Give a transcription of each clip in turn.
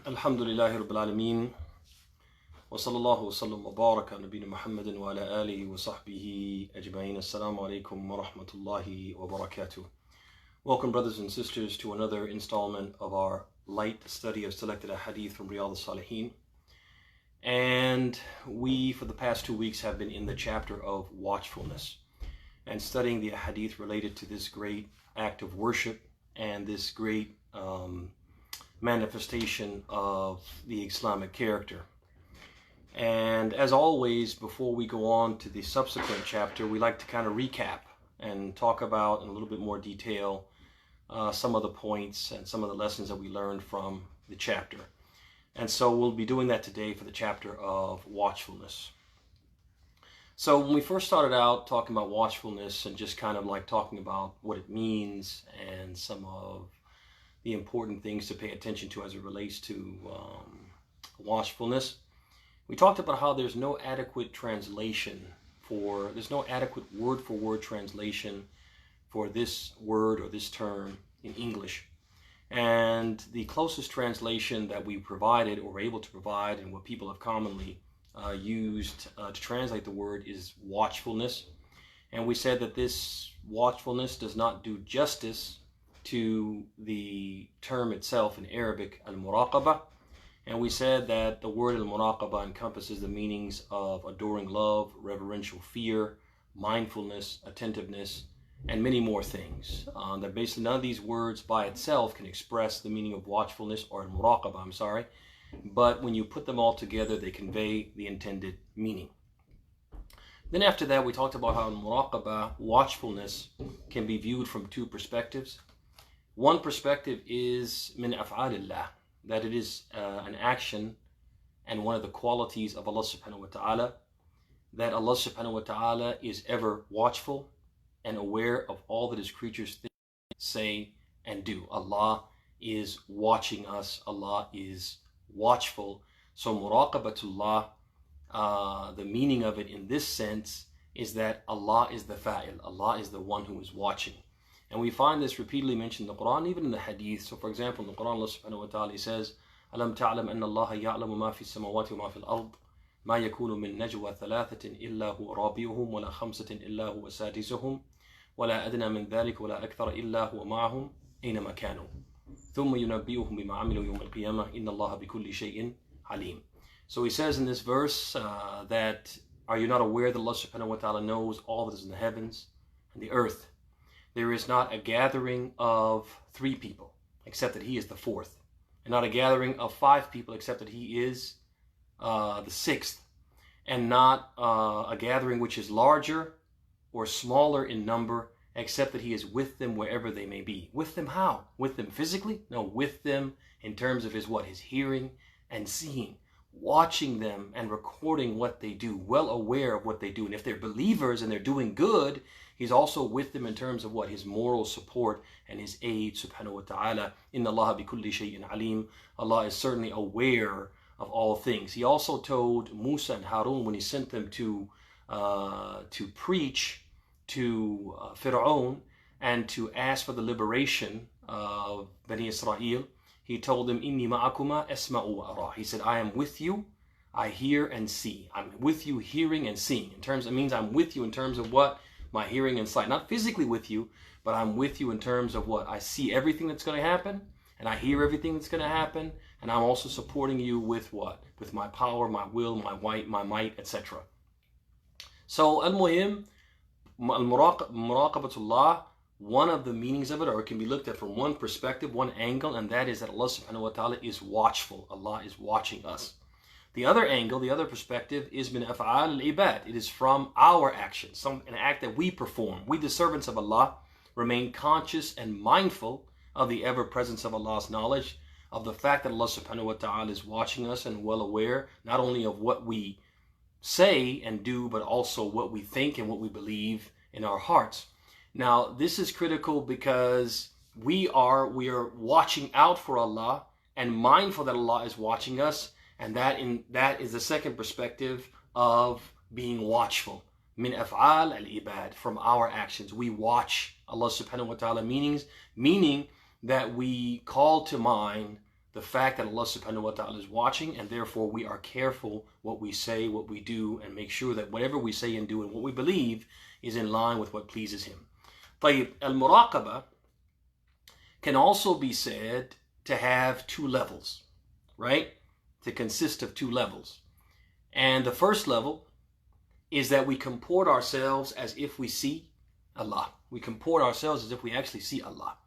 Alhamdulillahi Rabbil Alameen. Wa sallallahu wa sallam wa baraka ala nabina Muhammadin wa ala alihi wa sahbihi ajma'in. Assalamu alaikum wa rahmatullahi wa barakatuh. Welcome, brothers and sisters, to another installment of our light study of selected Ahadith from RIYADHUS-SALIHIN. And we, for the past 2 weeks, have been in the chapter of watchfulness and studying the Ahadith related to this great act of worship and this great manifestation of the Islamic character. And as always, before we go on to the subsequent chapter, we like to kind of recap and talk about in a little bit more detail some of the points and some of the lessons that we learned from the chapter. And so we'll be doing that today for the chapter of watchfulness. So when we first started out talking about watchfulness and just kind of like talking about what it means and some of the important things to pay attention to as it relates to watchfulness, we talked about how there's no adequate translation there's no adequate word-for-word translation for this word or this term in English. And the closest translation that we provided or were able to provide and what people have commonly used to translate the word is watchfulness. And we said that this watchfulness does not do justice to the term itself in Arabic, al-muraqabah. And we said that the word al-muraqabah encompasses the meanings of adoring love, reverential fear, mindfulness, attentiveness, and many more things. That basically none of these words by itself can express the meaning of watchfulness or al-muraqabah, but when you put them all together, they convey the intended meaning. Then after that, we talked about how al-muraqabah, watchfulness, can be viewed from two perspectives. One perspective is min af'alillah, that it is an action and one of the qualities of Allah subhanahu wa ta'ala, that Allah subhanahu wa ta'ala is ever watchful and aware of all that his creatures think, say, and do. Allah is watching us. Allah is watchful. So muraqabatullah, the meaning of it in this sense is that Allah is the fa'il. Allah is the one who is watching. And we find this repeatedly mentioned in the Quran, even in the Hadith. So for example, in the Quran, Allah subhanahu wa ta'ala says, أَلَمْ تَعْلَمْ أَنَّ اللَّهَ يَعْلَمُ مَا فِي السَّمَاوَاتِ وَمَا فِي الْأَرْضِ مَا يَكُونُ مِن نَجْوَى ثَلَاثَةٍ إِلَّا هُوَ رَابِعُهُمْ وَلَا خَمْسَةٍ إِلَّا هُوَ سَادِسُهُمْ وَلَا أَدْنَى مِن ذَلِكَ وَلَا أَكْثَرَ إِلَّا هُوَ مَعَهُمْ أَيْنَمَا كَانُوا ثُمَّ يُنَبِّئُهُم بِمَا عَمِلُوا يَوْمَ الْقِيَامَةِ إِنَّ اللَّهَ بِكُلِّ شَيْءٍ عَلِيمٌ. So he says in this verse that, are you not aware that Allah subhanahu wa ta'ala knows all that is in the heavens and the earth? There is not a gathering of 3 people, except that he is the 4th. And not a gathering of 5 people, except that he is the 6th. And not a gathering which is larger or smaller in number, except that he is with them wherever they may be. With them how? With them physically? No, with them in terms of his what? His hearing and seeing. Watching them and recording what they do, well aware of what they do. And if they're believers and they're doing good, he's also with them in terms of what? His moral support and his aid, subhanahu wa ta'ala. Inna Allah bikulli shay'in alim. Allah is certainly aware of all things. He also told Musa and Harun when he sent them to preach to Fir'aun and to ask for the liberation of Bani Israel, he told them, Inni ma'akuma esma'u wa ara. He said, I am with you, I hear and see. I'm with you hearing and seeing. In terms, it means I'm with you in terms of what? My hearing and sight. Not physically with you, but I'm with you in terms of what? I see everything that's going to happen, and I hear everything that's going to happen, and I'm also supporting you with what? With my power, my will, my might, etc. So, al-muhim, al-muraqabatullah, one of the meanings of it, or it can be looked at from one perspective, one angle, and that is that Allah subhanahu wa ta'ala is watchful. Allah is watching us. The other angle, the other perspective is min af'al al-ibad. It is from our actions, an act that we perform. We, the servants of Allah, remain conscious and mindful of the ever-presence of Allah's knowledge, of the fact that Allah subhanahu wa ta'ala is watching us and well aware, not only of what we say and do, but also what we think and what we believe in our hearts. Now, this is critical because we are watching out for Allah and mindful that Allah is watching us, and that is the second perspective of being watchful. Min af'al al-ibad, from our actions. We watch Allah subhanahu wa ta'ala, meaning that we call to mind the fact that Allah subhanahu wa ta'ala is watching, and therefore we are careful what we say, what we do, and make sure that whatever we say and do and what we believe is in line with what pleases Him. طيب, al-muraqabah can also be said to have two levels, right? To consist of two levels. And the first level is that we comport ourselves as if we see Allah. We comport ourselves as if we actually see Allah.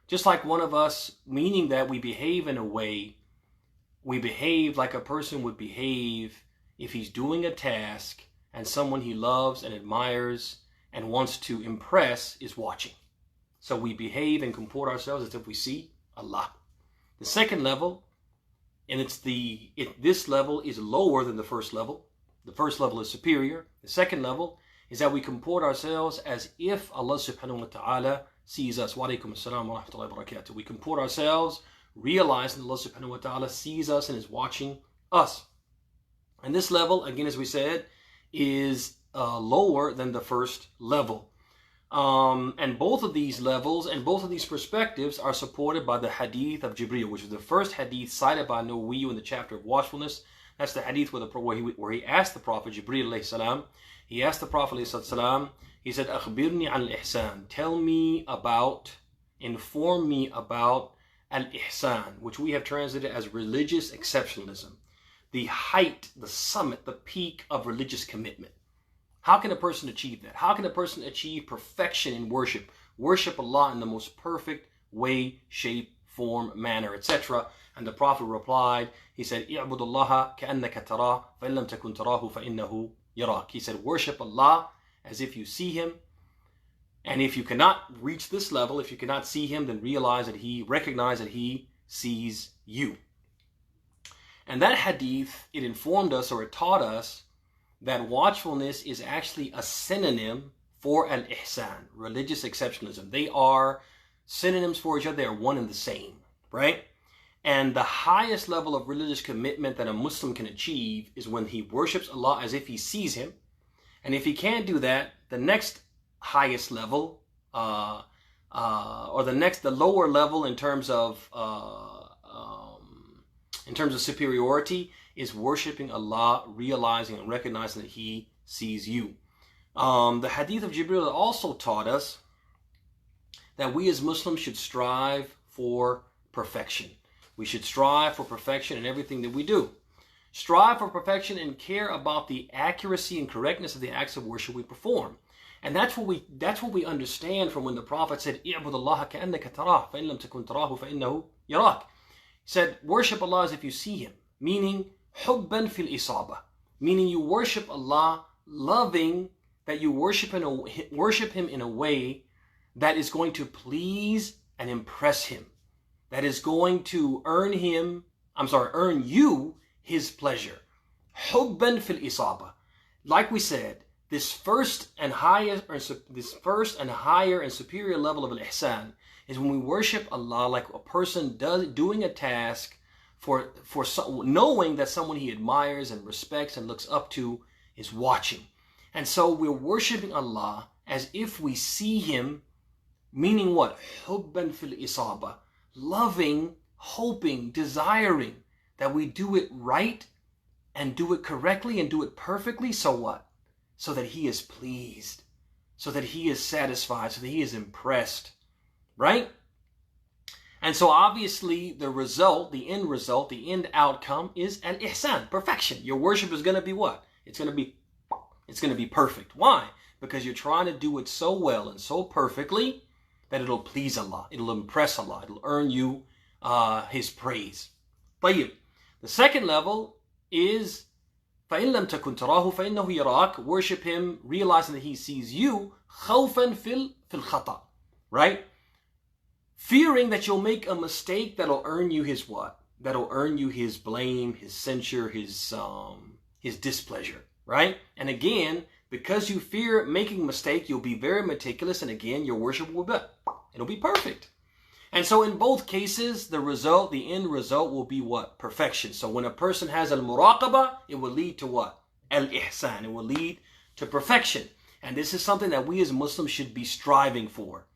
Just like one of us, meaning that we behave in a way, we behave like a person would behave if he's doing a task and someone he loves and admires and wants to impress is watching. So we behave and comport ourselves as if we see Allah. The second level, and this level is lower than the first level. The first level is superior. The second level is that we comport ourselves as if Allah subhanahu wa ta'ala sees us. Wa alaikum assalam wa rahmatullahi wa barakatuh. We comport ourselves realizing Allah subhanahu wa ta'ala sees us and is watching us. And this level, again, as we said, is lower than the first level. And both of these levels and both of these perspectives are supported by the hadith of Jibreel, which is the first hadith cited by Nawawi in the chapter of Watchfulness. That's the hadith where he asked the Prophet Jibreel alayhi salam. He asked the Prophet alayhi salam, he said, "Akhbirni al-ihsan." Tell me about, inform me about al-ihsan, which we have translated as religious exceptionalism. The height, the summit, the peak of religious commitment. How can a person achieve that? How can a person achieve perfection in worship? Worship Allah in the most perfect way, shape, form, manner, etc. And the Prophet replied, he said, "I'budu Allah ka'annaka tarah, fa in lam takun tarahu fa innahu yarak." He said, worship Allah as if you see Him. And if you cannot reach this level, if you cannot see Him, then recognize that He sees you. And that hadith, it informed us, or it taught us, that watchfulness is actually a synonym for al-ihsan, religious exceptionalism. They are synonyms for each other. They are one and the same, right? And the highest level of religious commitment that a Muslim can achieve is when he worships Allah as if he sees Him. And if he can't do that, the next highest level, or the lower level in terms of superiority, is worshiping Allah, realizing and recognizing that He sees you. The hadith of Jibreel also taught us that we as Muslims should strive for perfection. We should strive for perfection in everything that we do. Strive for perfection and care about the accuracy and correctness of the acts of worship we perform. And that's what we understand from when the Prophet said, "I'budu Allah ka'annaka tarah, fa in lam takun tarahu fa innahu yarak." He said, worship Allah as if you see Him, meaning hubban fil isaba, meaning you worship Allah loving that you worship Him in a way that is going to please and impress Him, that is going to earn you His pleasure. Hubban fil isaba. Like we said, this first and higher and superior level of al-ihsan is when we worship Allah like a person doing a task for knowing that someone he admires and respects and looks up to is watching. And so we're worshiping Allah as if we see Him, meaning what? Hubban fil isaba. Loving, hoping, desiring that we do it right and do it correctly and do it perfectly. So what? So that He is pleased, so that He is satisfied, so that He is impressed, right? And so obviously the end outcome is al-ihsan, perfection. Your worship is going to be what? It's going to be perfect. Why? Because you're trying to do it so well and so perfectly that it'll please Allah, it'll impress Allah, it'll earn you His praise. طيب. The second level is فَإِن لَمْ تَكُنْ تَرَاهُ فَإِنَّهُ يَرَاكَ. Worship Him, realizing that He sees you, خَوْفًا فِي الْخَطَأ. Right? Fearing that you'll make a mistake that'll earn you His what? That'll earn you His blame, His censure, His displeasure. Right? And again, because you fear making a mistake, you'll be very meticulous, and again, your worship it'll be perfect. And so in both cases, the end result will be what? Perfection. So when a person has al-muraqabah, it will lead to what? Al-ihsan. It will lead to perfection. And this is something that we as Muslims should be striving for.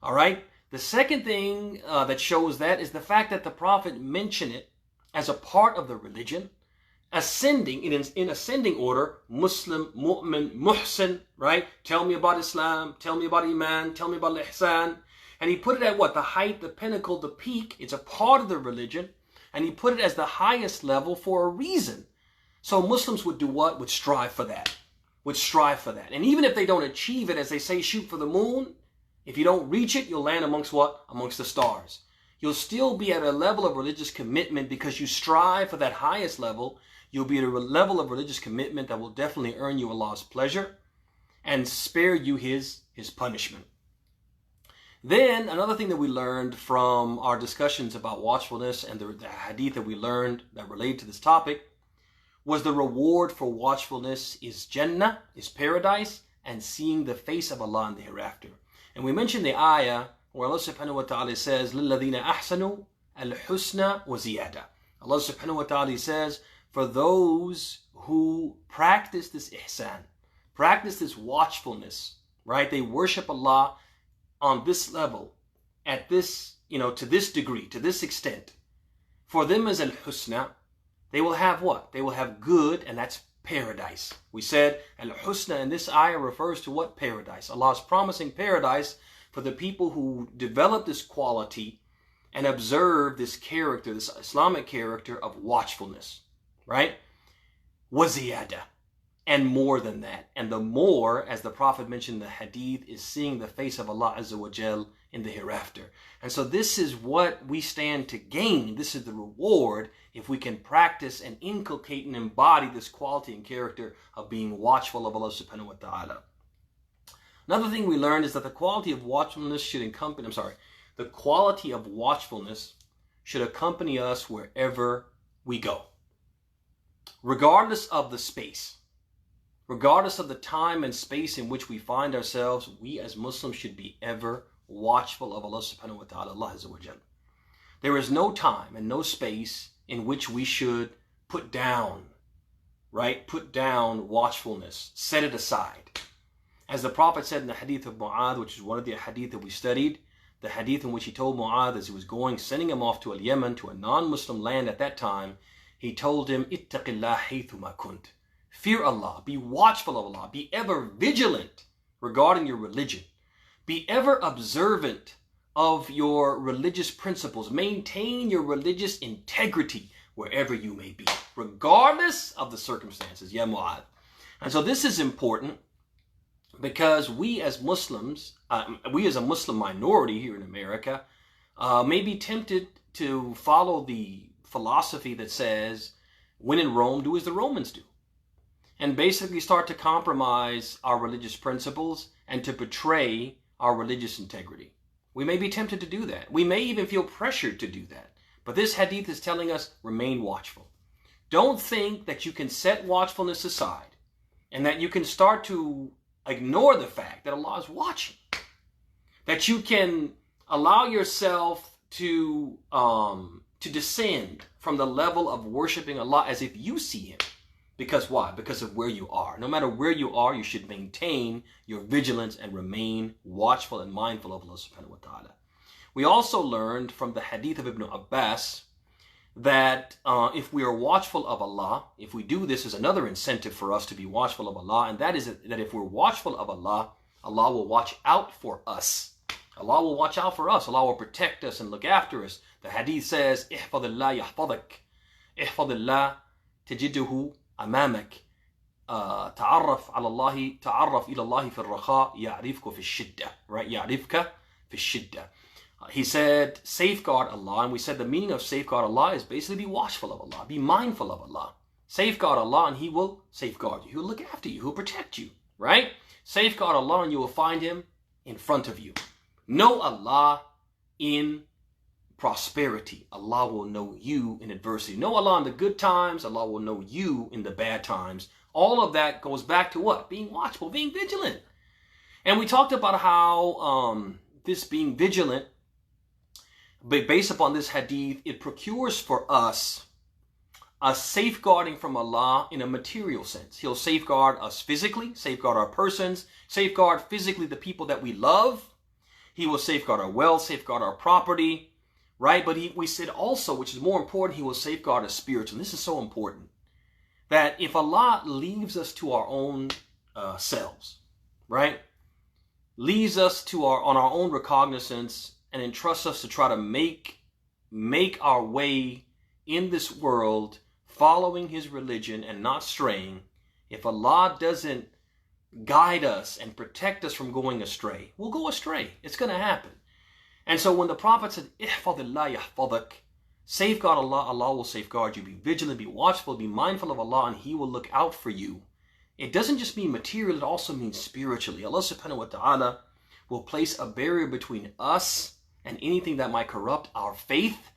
All right? The second thing that shows that is the fact that the Prophet mentioned it as a part of the religion, ascending in ascending order: Muslim, Mu'min, Muhsin, right? Tell me about Islam, tell me about Iman, tell me about Ihsan. And he put it at what? The height, the pinnacle, the peak. It's a part of the religion. And he put it as the highest level for a reason. So Muslims would do what? Would strive for that. Would strive for that. And even if they don't achieve it, as they say, shoot for the moon, if you don't reach it, you'll land amongst what? Amongst the stars. You'll still be at a level of religious commitment because you strive for that highest level. You'll be at a level of religious commitment that will definitely earn you Allah's pleasure and spare you His punishment. Then another thing that we learned from our discussions about watchfulness and the hadith that we learned that relate to this topic was the reward for watchfulness is Jannah, is paradise, and seeing the face of Allah in the hereafter. And we mentioned the ayah where Allah subhanahu wa ta'ala says, لِلَّذِينَ أَحْسَنُوا الْحُسْنَى وَزِيَادَةً. Allah subhanahu wa ta'ala says, for those who practice this ihsan, practice this watchfulness, right? They worship Allah on this level, at this, to this degree, to this extent. For them is al-husna. They will have what? They will have good, and that's paradise. We said al-husna in this ayah refers to what? Paradise. Allah is promising paradise for the people who develop this quality and observe this character, this Islamic character of watchfulness, right? Waziyada, and more than that. And the more, as the Prophet mentioned in the hadith, is seeing the face of Allah Azza wa Jal in the hereafter. And so this is what we stand to gain. This is the reward if we can practice and inculcate and embody this quality and character of being watchful of Allah subhanahu wa ta'ala. Another thing we learned is that the quality of watchfulness should accompany, the quality of watchfulness should accompany us wherever we go. Regardless of the space, regardless of the time and space in which we find ourselves, we as Muslims should be ever watchful of Allah subhanahu wa ta'ala, Allah Azza wa Jal. There is no time and no space in which we should put down, right? Put down watchfulness, set it aside. As the Prophet said in the hadith of Mu'adh, which is one of the hadith that we studied, the hadith in which he told Mu'adh as he was going, sending him off to Al-Yemen, to a non-Muslim land at that time, he told him, ittaqillah haythuma kunt. Fear Allah, be watchful of Allah, be ever vigilant regarding your religion. Be ever observant of your religious principles. Maintain your religious integrity wherever you may be, regardless of the circumstances. Ya Mu'adh. And so this is important because we as Muslims, we as a Muslim minority here in America, may be tempted to follow the philosophy that says, when in Rome, do as the Romans do. And basically start to compromise our religious principles and to betray our religious integrity. We may be tempted to do that. We may even feel pressured to do that. But this hadith is telling us, remain watchful. Don't think that you can set watchfulness aside and that you can start to ignore the fact that Allah is watching. That you can allow yourself to descend from the level of worshiping Allah as if you see Him. Because why? Because of where you are. No matter where you are, you should maintain your vigilance and remain watchful and mindful of Allah subhanahu wa ta'ala. We also learned from the hadith of Ibn Abbas that if we are watchful of Allah, if we do this as another incentive for us to be watchful of Allah, and that is that if we're watchful of Allah, Allah will watch out for us. Allah will watch out for us. Allah will protect us and look after us. The hadith says, احفظ الله يحفظك. احفظ الله تجده أمامك. تعرف على الله تعرف إلى الله في الرخاء يعرفك في الشدة. Right? يعرفك في الشدة. He said, safeguard Allah. And we said the meaning of safeguard Allah is basically be watchful of Allah. Be mindful of Allah. Safeguard Allah and He will safeguard you. He will look after you. He will protect you. Right? Safeguard Allah and you will find Him in front of you. Know Allah in prosperity. Allah will know you in adversity. Know Allah in the good times. Allah will know you in the bad times. All of that goes back to what? Being watchful, being vigilant. And we talked about how this being vigilant, based upon this hadith, it procures for us a safeguarding from Allah in a material sense. He'll safeguard us physically, safeguard our persons, safeguard physically the people that we love. He will safeguard our wealth, safeguard our property, right? But we said also, which is more important, he will safeguard us spiritually. This is so important, that if Allah leaves us to our own selves, right? Leaves us to on our own recognizance and entrusts us to try to make our way in this world, following his religion and not straying. If Allah doesn't guide us and protect us from going astray, we'll go astray. It's going to happen. And so when the Prophet said, "Ihfadillah yahfadak," safeguard Allah, Allah will safeguard you. Be vigilant, be watchful, be mindful of Allah, and he will look out for you. It doesn't just mean material, it also means spiritually. Allah subhanahu wa ta'ala will place a barrier between us and anything that might corrupt our faith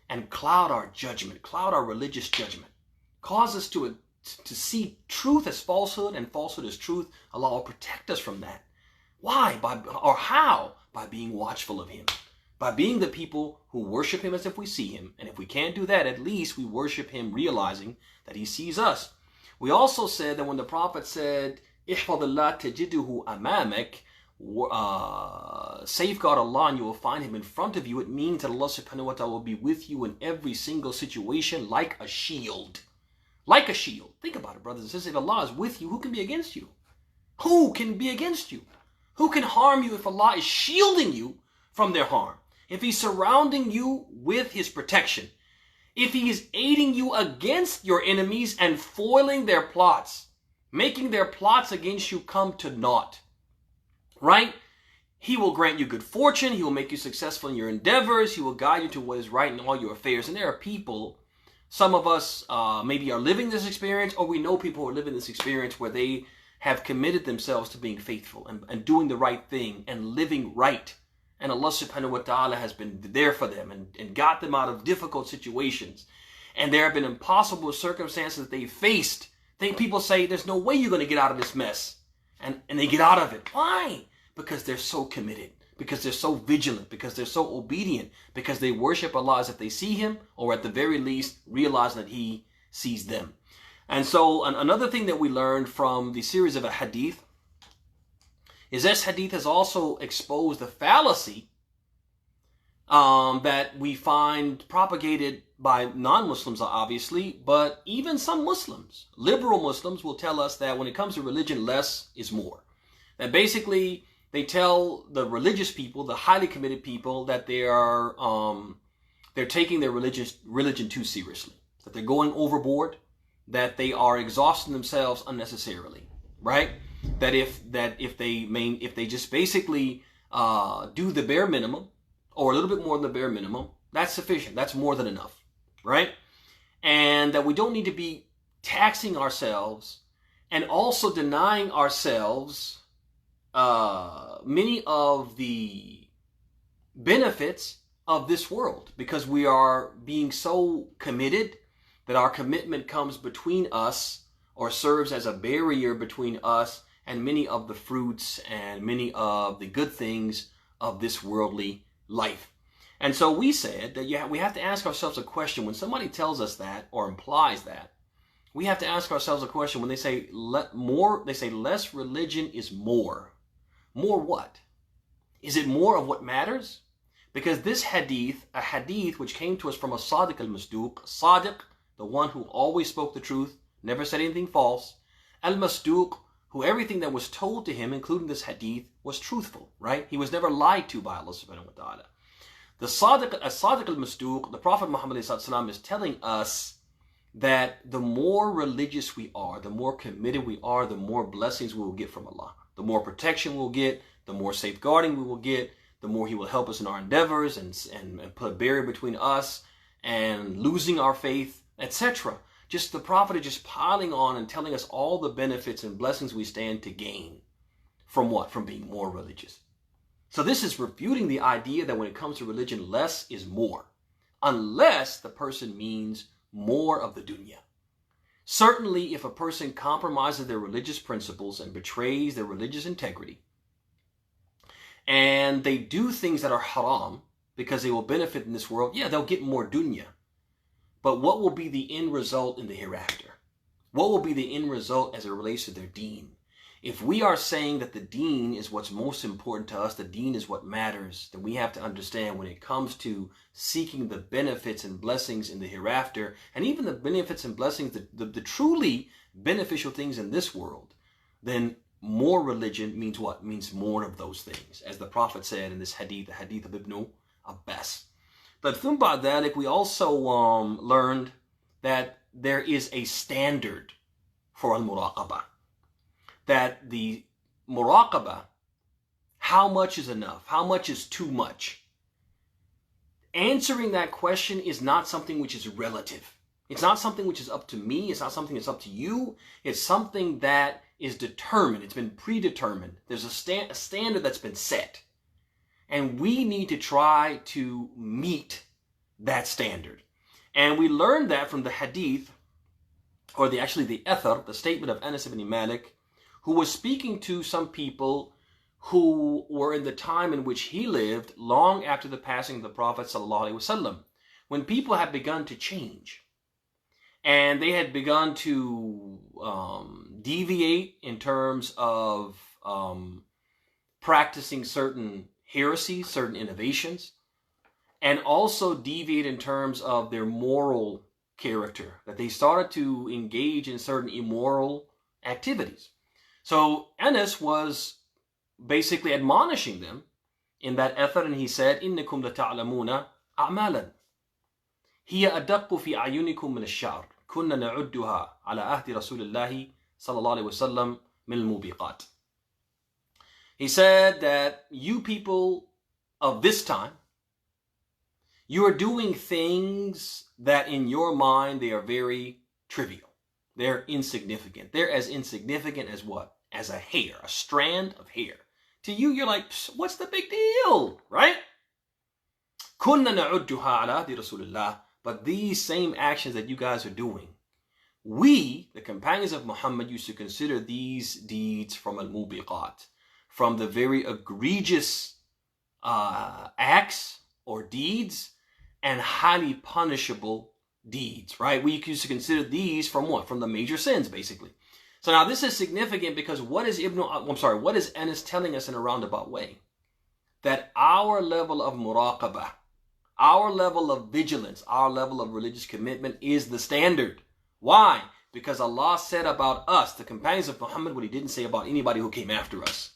and cloud our judgment, cloud our religious judgment. Cause us to see truth as falsehood and falsehood as truth. Allah will protect us from that. Why? How? By being watchful of him. By being the people who worship him as if we see him. And if we can't do that, at least we worship him realizing that he sees us. We also said that when the Prophet said, "Ihfadillah tajiduhu amamak," safeguard Allah and you will find him in front of you, it means that Allah subhanahu wa ta'ala will be with you in every single situation like a shield. Like a shield. Think about it, brothers and sisters. If Allah is with you, who can be against you? Who can be against you? Who can harm you if Allah is shielding you from their harm? If he's surrounding you with his protection? If he is aiding you against your enemies and foiling their plots, making their plots against you come to naught, right? He will grant you good fortune. He will make you successful in your endeavors. He will guide you to what is right in all your affairs. And there are people, some of us maybe are living this experience, or we know people who are living this experience where they have committed themselves to being faithful and doing the right thing and living right. And Allah subhanahu wa ta'ala has been there for them and got them out of difficult situations. And there have been impossible circumstances that they faced. People say, there's no way you're going to get out of this mess. And they get out of it. Why? Because they're so committed. Because they're so vigilant. Because they're so obedient. Because they worship Allah as if they see him, or at the very least realize that he sees them. And so another thing that we learned from the series of a hadith is this hadith has also exposed the fallacy that we find propagated by non-Muslims, obviously, but even some Muslims, liberal Muslims, will tell us that when it comes to religion, less is more. That basically they tell the religious people, the highly committed people, that they're taking their religion too seriously, that they're going overboard, that they are exhausting themselves unnecessarily, right? That if they just basically do the bare minimum, or a little bit more than the bare minimum, that's sufficient. That's more than enough, right? And that we don't need to be taxing ourselves and also denying ourselves many of the benefits of this world, because we are being so committed that our commitment comes between us, or serves as a barrier between us and many of the fruits and many of the good things of this worldly life. And so we said that we have to ask ourselves a question. When somebody tells us that or implies that, we have to ask ourselves a question. When they say less religion is more. More what? Is it more of what matters? Because this hadith, a hadith which came to us from a Sadiq al-Masduq, Sadiq, the one who always spoke the truth, never said anything false, al-Masduq, who everything that was told to him, including this hadith, was truthful, right? He was never lied to by Allah subhanahu wa ta'ala. The Sadiq al-Masduq, the Prophet Muhammad is telling us that the more religious we are, the more committed we are, the more blessings we will get from Allah. The more protection we'll get, the more safeguarding we will get, the more he will help us in our endeavors and put a barrier between us and losing our faith, etc. Just the Prophet is just piling on and telling us all the benefits and blessings we stand to gain. From what? From being more religious. So this is refuting the idea that when it comes to religion, less is more. Unless the person means more of the dunya. Certainly, if a person compromises their religious principles and betrays their religious integrity, and they do things that are haram because they will benefit in this world, yeah, they'll get more dunya. But what will be the end result in the hereafter? What will be the end result as it relates to their deen? If we are saying that the deen is what's most important to us, the deen is what matters, then we have to understand when it comes to seeking the benefits and blessings in the hereafter, and even the benefits and blessings, the truly beneficial things in this world, then more religion means what? Means more of those things. As the Prophet said in this hadith, the hadith of Ibn Abbas. But thumma ba'd dhalik, we also learned that there is a standard for al-muraqabah. That the muraqabah, how much is enough? How much is too much? Answering that question is not something which is relative. It's not something which is up to me. It's not something that's up to you. It's something that is determined. It's been predetermined. There's a standard that's been set. And we need to try to meet that standard. And we learned that from the hadith, or the athar, the statement of Anas ibn Malik, who was speaking to some people who were in the time in which he lived, long after the passing of the Prophet ﷺ, when people had begun to change. And they had begun to deviate in terms of practicing certain heresies, certain innovations, and also deviate in terms of their moral character, that they started to engage in certain immoral activities. So Anas was basically admonishing them in that athar, and he said, إِنَّكُمْ لَتَعْلَمُونَ أَعْمَالًا هِيَ أَدَقُّ فِي أَعْيُنِكُمْ مِنَ الشَّعْرِ كُنَّا نَعُدُّهَا عَلَى عَهْدِ رَسُولِ اللَّهِ صلى الله عليه وسلم مِنَ الْمُوبِقَاتِ. He said that you people of this time, you are doing things that in your mind, they are very trivial. They're insignificant. They're as insignificant as what? As a hair, a strand of hair. To you, you're like, what's the big deal, right? كُنَّا نَعُدُّهَا عَلَى عَهْدِ رَسُولِ اللَّهِ. But these same actions that you guys are doing, we, the companions of Muhammad, used to consider these deeds from al-mubiqat, from the very egregious acts or deeds and highly punishable deeds, right? We used to consider these from what? From the major sins, basically. So now this is significant because what is Anas telling us in a roundabout way? That our level of muraqabah, our level of vigilance, our level of religious commitment is the standard. Why? Because Allah said about us, the companions of Muhammad, what He didn't say about anybody who came after us.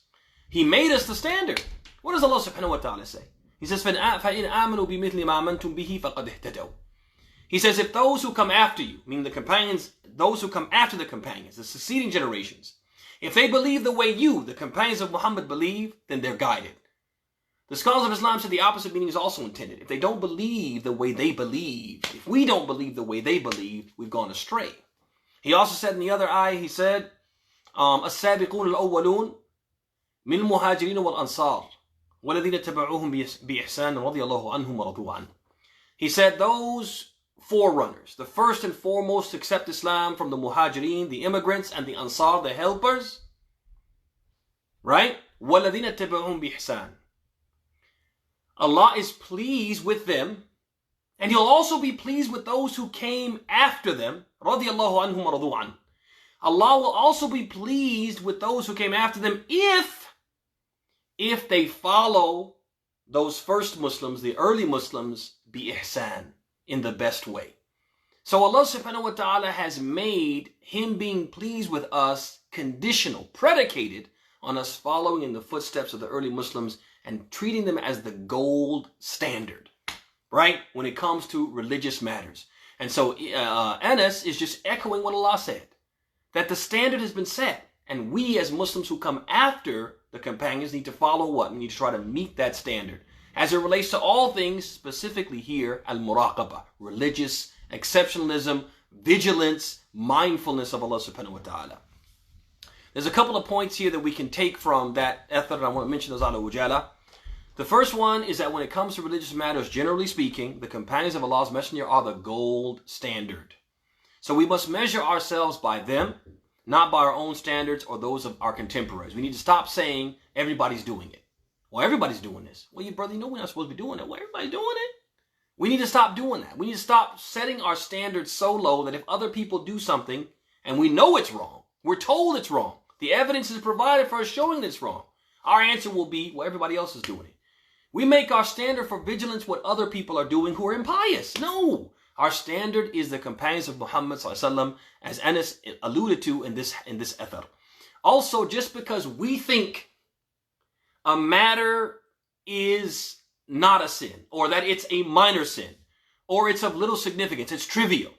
He made us the standard. What does Allah subhanahu wa ta'ala say? He says, فَإِنْ آمَنُوا بِمِثْلِ مَا آمَنْتُمْ بِهِ فَقَدْ اهْتَدَوْا. He says, if those who come after you, meaning the companions, those who come after the companions, the succeeding generations, if they believe the way you, the companions of Muhammad, believe, then they're guided. The scholars of Islam said the opposite meaning is also intended. If they don't believe the way they believe, if we don't believe the way they believe, we've gone astray. He also said in the other ayah, he said, السابقون الأولون من المهاجرين والأنصار والذين تبعوهم بإحسان رضي الله عنهم ورضوا عنه. He said those forerunners, the first and foremost to accept Islam from the muhajirin, the immigrants, and the ansar, the helpers, right? وَالَّذِينَ تَبَعُهُمْ بِإِحْسَانٍ. Allah is pleased with them, and He'll also be pleased with those who came after them. رَضِيَ اللَّهُ عَنْهُمْ وَرَضُوا عَنْهُ. Allah will also be pleased with those who came after them if they follow those first Muslims, the early Muslims, bi-ihsan, in the best way. So Allah subhanahu wa ta'ala has made Him being pleased with us conditional, predicated on us following in the footsteps of the early Muslims and treating them as the gold standard, right? When it comes to religious matters. And so Anas is just echoing what Allah said, that the standard has been set. And we as Muslims who come after the companions need to follow what? We need to try to meet that standard. As it relates to all things, specifically here, al-muraqabah, religious exceptionalism, vigilance, mindfulness of Allah subhanahu wa ta'ala. There's a couple of points here that we can take from that athar, and I want to mention those ala ujala. The first one is that when it comes to religious matters, generally speaking, the companions of Allah's Messenger are the gold standard. So we must measure ourselves by them, not by our own standards or those of our contemporaries. We need to stop saying everybody's doing it. Well, everybody's doing this. Well, you brother, you know we're not supposed to be doing it. Well, everybody's doing it. We need to stop doing that. We need to stop setting our standards so low that if other people do something and we know it's wrong, we're told it's wrong, The evidence is provided for us showing this wrong. Our answer will be, well, everybody else is doing it. We make our standard for vigilance what other people are doing who are impious. No. Our standard is the companions of Muhammad ﷺ, as Anas alluded to in this athar. Also, just because we think a matter is not a sin, or that it's a minor sin, or it's of little significance, it's trivial,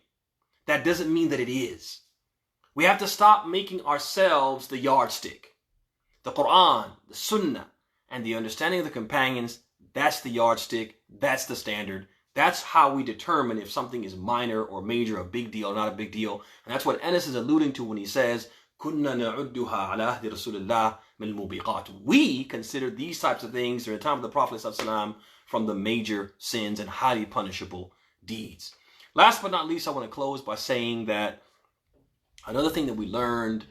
that doesn't mean that it is. We have to stop making ourselves the yardstick. The Quran, the Sunnah, and the understanding of the companions, that's the yardstick, that's the standard. That's how we determine if something is minor or major, a big deal or not a big deal. And that's what Anas is alluding to when he says, كُنَّا نَعُدُّهَا عَلَى أَهْدِ رَسُولِ اللَّهِ مِنَ الْمُوبِقَاتِ. We consider these types of things during the time of the Prophet ﷺ from the major sins and highly punishable deeds. Last but not least, I want to close by saying that another thing that we learned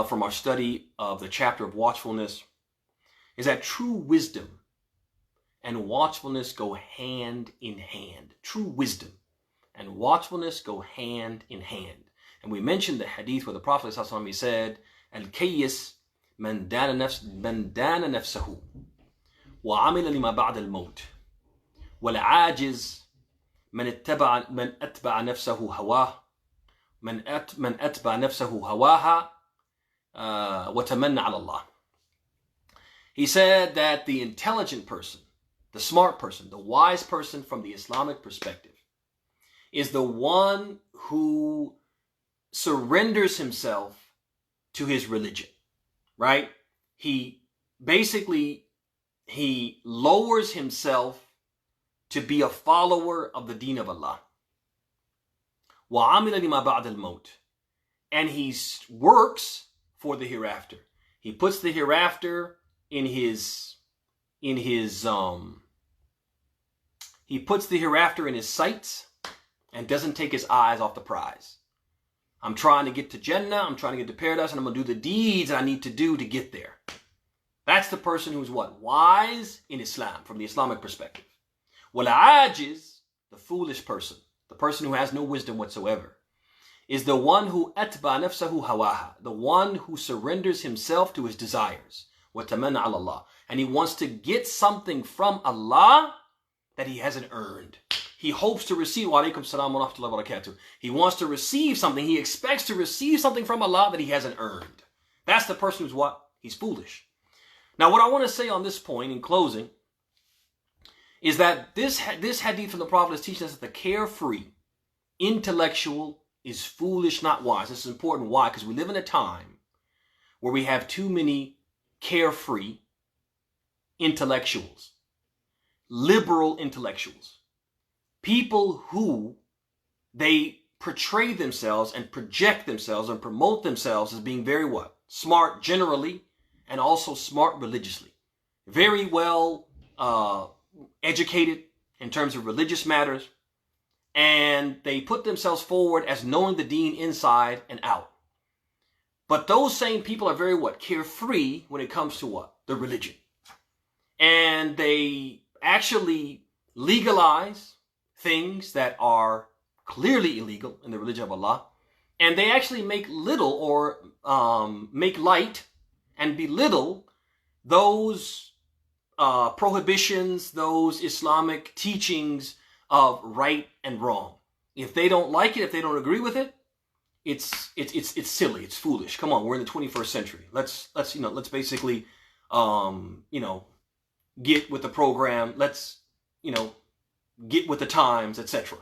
from our study of the chapter of watchfulness is that true wisdom and watchfulness go hand in hand. True wisdom and watchfulness go hand in hand. And we mentioned the hadith where the Prophet ﷺ said, Al-Kayyis man dana nafsahu wa amila lima ba'da al-maut wal-ajiz man atba'a nafsahu hawah man atba'a nafsahu hawaha wa tamanna ala Allah. He said that the intelligent person, the smart person, the wise person from the Islamic perspective is the one who surrenders himself to his religion, right? He lowers himself to be a follower of the deen of Allah. وَعَمِلَ لِمَا بَعْدَ الْمَوْتِ. And he works for the hereafter. He puts the hereafter he puts the hereafter in his sights and doesn't take his eyes off the prize. I'm trying to get to Jannah, I'm trying to get to paradise, and I'm going to do the deeds I need to do to get there. That's the person who's what? Wise in Islam, from the Islamic perspective. Wal-ajiz, the foolish person, the person who has no wisdom whatsoever, is the one who atba nafsahu hawaha, the one who surrenders himself to his desires. وَتَمَنَّ عَلَى اللَّهِ. And he wants to get something from Allah that he hasn't earned. He hopes to receive, wa alaikum salam wa rahmatullahi wa barakatuh. He wants to receive something, he expects to receive something from Allah that he hasn't earned. That's the person who's what? He's foolish. Now what I want to say on this point in closing is that this hadith from the Prophet is teaching us that the carefree intellectual is foolish, not wise. This is important. Why? Because we live in a time where we have too many carefree intellectuals, liberal intellectuals, people who they portray themselves and project themselves and promote themselves as being very what? Smart generally and also smart religiously. Very well educated in terms of religious matters, and they put themselves forward as knowing the deen inside and out. But those same people are very what? Carefree when it comes to what? The religion. And they actually legalize things that are clearly illegal in the religion of Allah. And they actually make little or make light and belittle those prohibitions, those Islamic teachings of right and wrong. If they don't like it, if they don't agree with it, it's silly, it's foolish. Come on, we're in the 21st century. Let's basically get with the program. Let's get with the times, etc.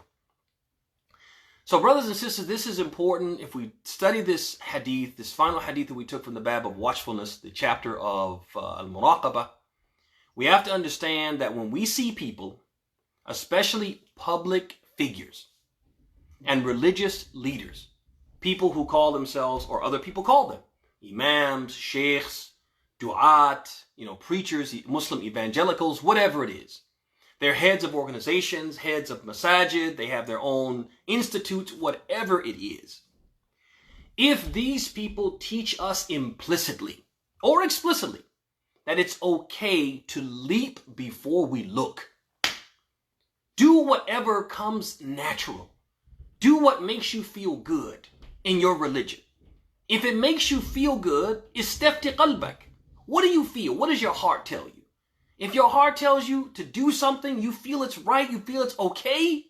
So brothers and sisters, this is important. If we study this hadith, this final hadith that we took from the bab of watchfulness, the chapter of al-muraqabah, we have to understand that when we see people, especially public figures and religious leaders, people who call themselves, or other people call them, imams, sheikhs, du'at, preachers, Muslim evangelicals, whatever it is. They're heads of organizations, heads of masajid, they have their own institutes, whatever it is. If these people teach us implicitly or explicitly that it's okay to leap before we look, do whatever comes natural, do what makes you feel good in your religion. If it makes you feel good, istafti qalbak. What do you feel? What does your heart tell you? If your heart tells you to do something, you feel it's right, you feel it's okay,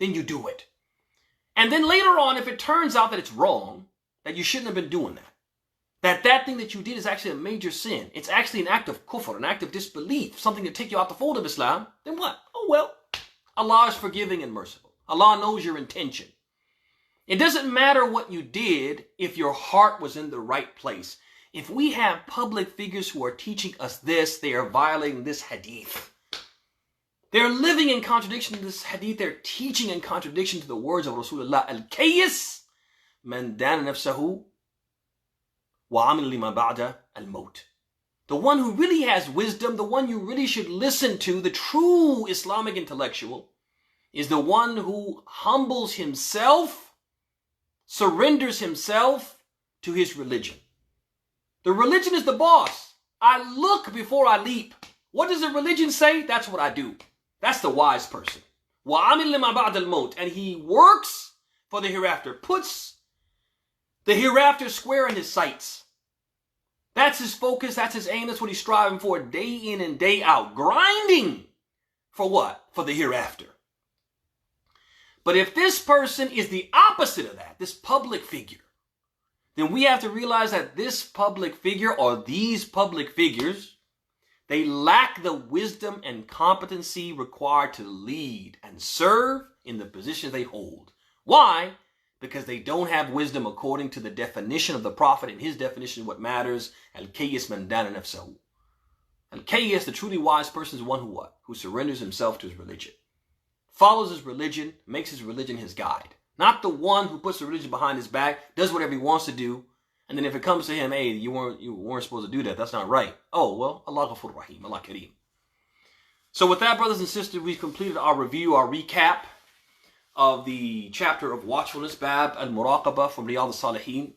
then you do it. And then later on, if it turns out that it's wrong, that you shouldn't have been doing that thing that you did is actually a major sin, it's actually an act of kufr, an act of disbelief, something to take you out the fold of Islam, then what? Oh well, Allah is forgiving and merciful. Allah knows your intention. It doesn't matter what you did if your heart was in the right place. If we have public figures who are teaching us this, they are violating this hadith. They're living in contradiction to this hadith. They're teaching in contradiction to the words of Rasulullah. Al-Kayyis man dana nafsahu wa amil lima ba'da al-maut. The one who really has wisdom, the one you really should listen to, the true Islamic intellectual, is the one who humbles himself, surrenders himself to his religion. The religion is the boss. I look before I leap. What does the religion say? That's what I do. That's the wise person. وَعَمِلْ لِمَا بَعْدَ الْمَوْتِ. And he works for the hereafter. Puts the hereafter square in his sights. That's his focus. That's his aim. That's what he's striving for day in and day out. Grinding for what? For the hereafter. But if this person is the opposite of that, this public figure, then we have to realize that this public figure or these public figures, they lack the wisdom and competency required to lead and serve in the positions they hold. Why? Because they don't have wisdom according to the definition of the Prophet and his definition of what matters. Al-Kayyis man dana nafsahu. Al-Kayyis, the truly wise person, is one who what? Who surrenders himself to his religion. Follows his religion, makes his religion his guide. Not the one who puts the religion behind his back, does whatever he wants to do, and then if it comes to him, hey, you weren't supposed to do that, that's not right. Oh, well, Allah Ghafur Rahim, Allah Kareem. So with that, brothers and sisters, we've completed our review, our recap of the chapter of Watchfulness, Bab al-Muraqabah from Riyadhus-SALIHIN.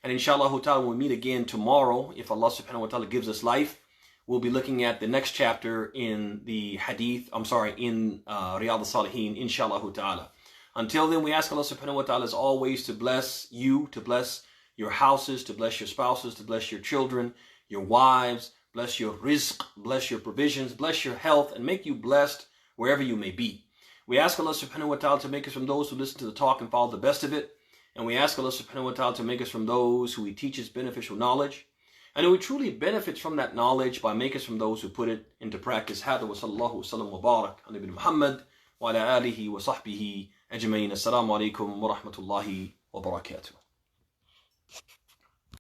And inshallah ta'ala, when we meet again tomorrow, if Allah subhanahu wa ta'ala gives us life, we'll be looking at the next chapter in the hadith, in Riyadhus-SALIHIN, inshallah ta'ala. Until then, we ask Allah subhanahu wa ta'ala as always to bless you, to bless your houses, to bless your spouses, to bless your children, your wives, bless your rizq, bless your provisions, bless your health, and make you blessed wherever you may be. We ask Allah subhanahu wa ta'ala to make us from those who listen to the talk and follow the best of it. And we ask Allah subhanahu wa ta'ala to make us from those who He teaches beneficial knowledge. And who truly benefits from that knowledge by making us from those who put it into practice. Hada wa sallallahu wa sallam wa barak ala ibn Muhammad wa ala alihi wa sahbihi ajmain. Assalamu alaikum wa rahmatullahi wa barakatuh.